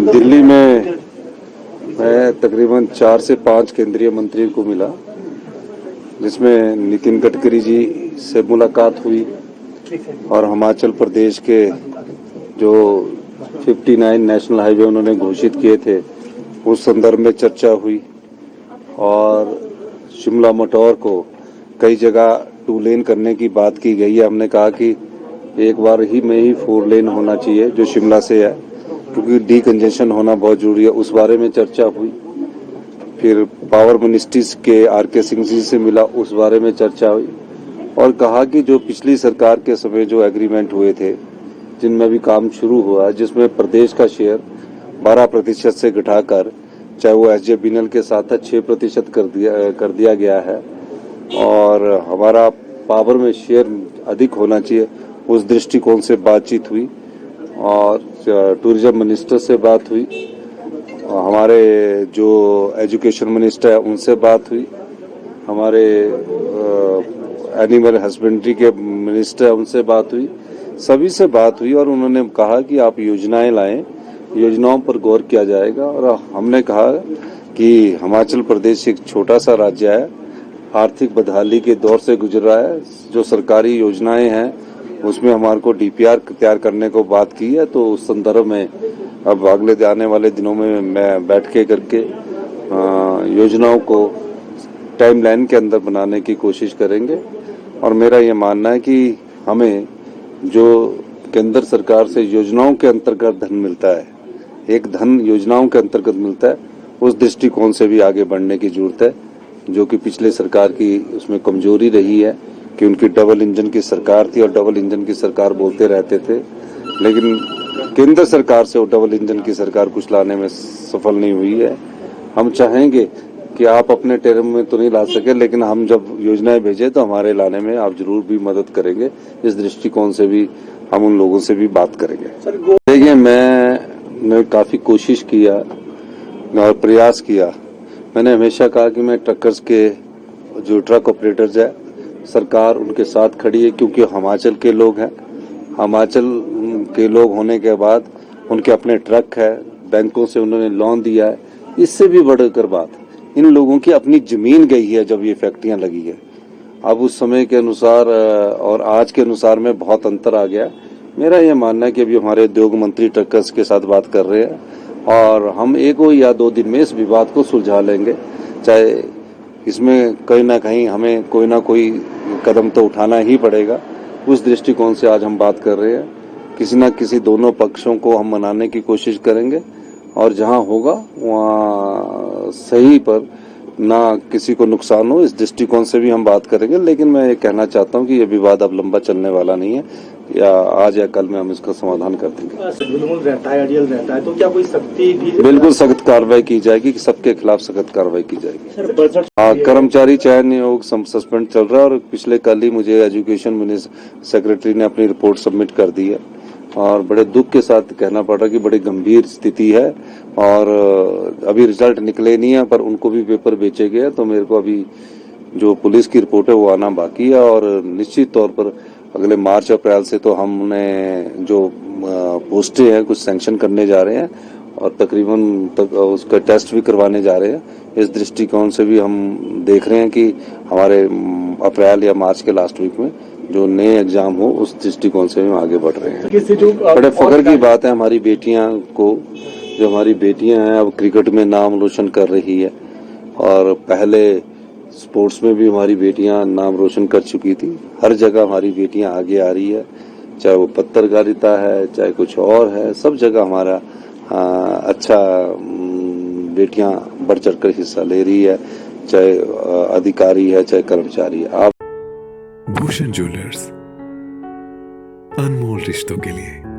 दिल्ली में मैं तकरीबन 4 से 5 केंद्रीय मंत्री को मिला, जिसमें नितिन गडकरी जी से मुलाकात हुई और हिमाचल प्रदेश के जो 59 नेशनल हाईवे उन्होंने घोषित किए थे उस संदर्भ में चर्चा हुई और शिमला मटौर को कई जगह 2 लेन करने की बात की गई है। हमने कहा कि एक बार ही में ही 4 लेन होना चाहिए जो शिमला से है, क्योंकि डीकंजेशन होना बहुत जरूरी है। उस बारे में चर्चा हुई। फिर पावर मिनिस्ट्रीज के आर.के. सिंह जी से मिला, उस बारे में चर्चा हुई और कहा कि जो पिछली सरकार के समय जो एग्रीमेंट हुए थे जिनमें भी काम शुरू हुआ, जिसमें प्रदेश का शेयर 12% से घटाकर, चाहे वो एस.जे.बी.एन.एल के साथ 6% कर दिया गया है और हमारा पावर में शेयर अधिक होना चाहिए, उस दृष्टिकोण से बातचीत हुई और टूरिज्म मिनिस्टर से बात हुई, हमारे जो एजुकेशन मिनिस्टर है उनसे बात हुई, हमारे एनिमल हस्बेंड्री के मिनिस्टर है उनसे बात हुई, सभी से बात हुई और उन्होंने कहा कि आप योजनाएं लाएं, योजनाओं पर गौर किया जाएगा। और हमने कहा कि हिमाचल प्रदेश एक छोटा सा राज्य है, आर्थिक बदहाली के दौर से गुजर रहा है, जो सरकारी योजनाएं हैं उसमें हमारे को डीपीआर तैयार करने को बात की है। तो उस संदर्भ में अब अगले आने वाले दिनों में मैं बैठ के करके योजनाओं को टाइमलाइन के अंदर बनाने की कोशिश करेंगे। और मेरा ये मानना है कि हमें जो केंद्र सरकार से योजनाओं के अंतर्गत धन मिलता है, एक धन योजनाओं के अंतर्गत मिलता है, उस दृष्टिकोण से भी आगे बढ़ने की जरूरत है, जो कि पिछले सरकार की उसमें कमजोरी रही है कि उनकी डबल इंजन की सरकार थी और डबल इंजन की सरकार बोलते रहते थे, लेकिन केंद्र सरकार से वो डबल इंजन की सरकार कुछ लाने में सफल नहीं हुई है। हम चाहेंगे कि आप अपने टर्म में तो नहीं ला सके, लेकिन हम जब योजनाएं भेजे तो हमारे लाने में आप जरूर भी मदद करेंगे। इस दृष्टिकोण से भी हम उन लोगों से भी बात करेंगे। देखिए, मैंने काफी कोशिश किया और प्रयास किया। मैंने हमेशा कहा कि मैं ट्रकर्स के जो ट्रक ऑपरेटर्स है, सरकार उनके साथ खड़ी है, क्योंकि हिमाचल के लोग हैं। हिमाचल के लोग होने के बाद उनके अपने ट्रक है, बैंकों से उन्होंने लोन दिया है। इससे भी बढ़कर बात, इन लोगों की अपनी जमीन गई है जब ये फैक्ट्रियां लगी है। अब उस समय के अनुसार और आज के अनुसार में बहुत अंतर आ गया। मेरा ये मानना है कि अभी हमारे उद्योग मंत्री ट्रकर्स के साथ बात कर रहे हैं और हम 1 या 2 दिन में इस विवाद को सुलझा लेंगे। चाहे इसमें कहीं ना कहीं हमें कोई ना कोई कदम तो उठाना ही पड़ेगा। उस दृष्टिकोण से आज हम बात कर रहे हैं। किसी न किसी दोनों पक्षों को हम मनाने की कोशिश करेंगे और जहां होगा वहां सही पर ना किसी को नुकसान हो, इस दृष्टिकोण से भी हम बात करेंगे। लेकिन मैं ये कहना चाहता हूं कि ये विवाद अब लंबा चलने वाला नहीं है, या आज या कल में हम इसका समाधान कर देंगे। रहता है तो क्या कोई सख्ती भी? बिल्कुल सख्त कार्रवाई की जाएगी, सबके खिलाफ सख्त कार्रवाई की जाएगी। कर्मचारी चयन आयोग सस्पेंड चल रहा है और पिछले कल ही मुझे एजुकेशन सेक्रेटरी ने अपनी रिपोर्ट सबमिट कर दी है और बड़े दुख के साथ कहना पड़ रहा है कि बड़ी गंभीर स्थिति है और अभी रिजल्ट निकले नहीं है, पर उनको भी पेपर बेचे गए। तो मेरे को अभी जो पुलिस की रिपोर्ट है वो आना बाकी है और निश्चित तौर पर अगले मार्च अप्रैल से तो हमने जो पोस्टें हैं कुछ सैंक्शन करने जा रहे हैं और तकरीबन उसका टेस्ट भी करवाने जा रहे हैं। इस दृष्टिकोण से भी हम देख रहे हैं कि हमारे अप्रैल या मार्च के लास्ट वीक में जो नए एग्जाम हो, उस दृष्टिकोण से हम आगे बढ़ रहे हैं। बड़े फख्र की बात है हमारी बेटियां को, जो हमारी बेटियां हैं अब क्रिकेट में नाम रोशन कर रही है और पहले स्पोर्ट्स में भी हमारी बेटियां नाम रोशन कर चुकी थी। हर जगह हमारी बेटियां आगे आ रही है, चाहे वो पत्रकारिता है चाहे कुछ और है, सब जगह हमारा अच्छा बेटियां बढ़ चढ़कर हिस्सा ले रही है, चाहे अधिकारी है चाहे कर्मचारी है। भूषण ज्वेलर्स, अनमोल रिश्तों के लिए।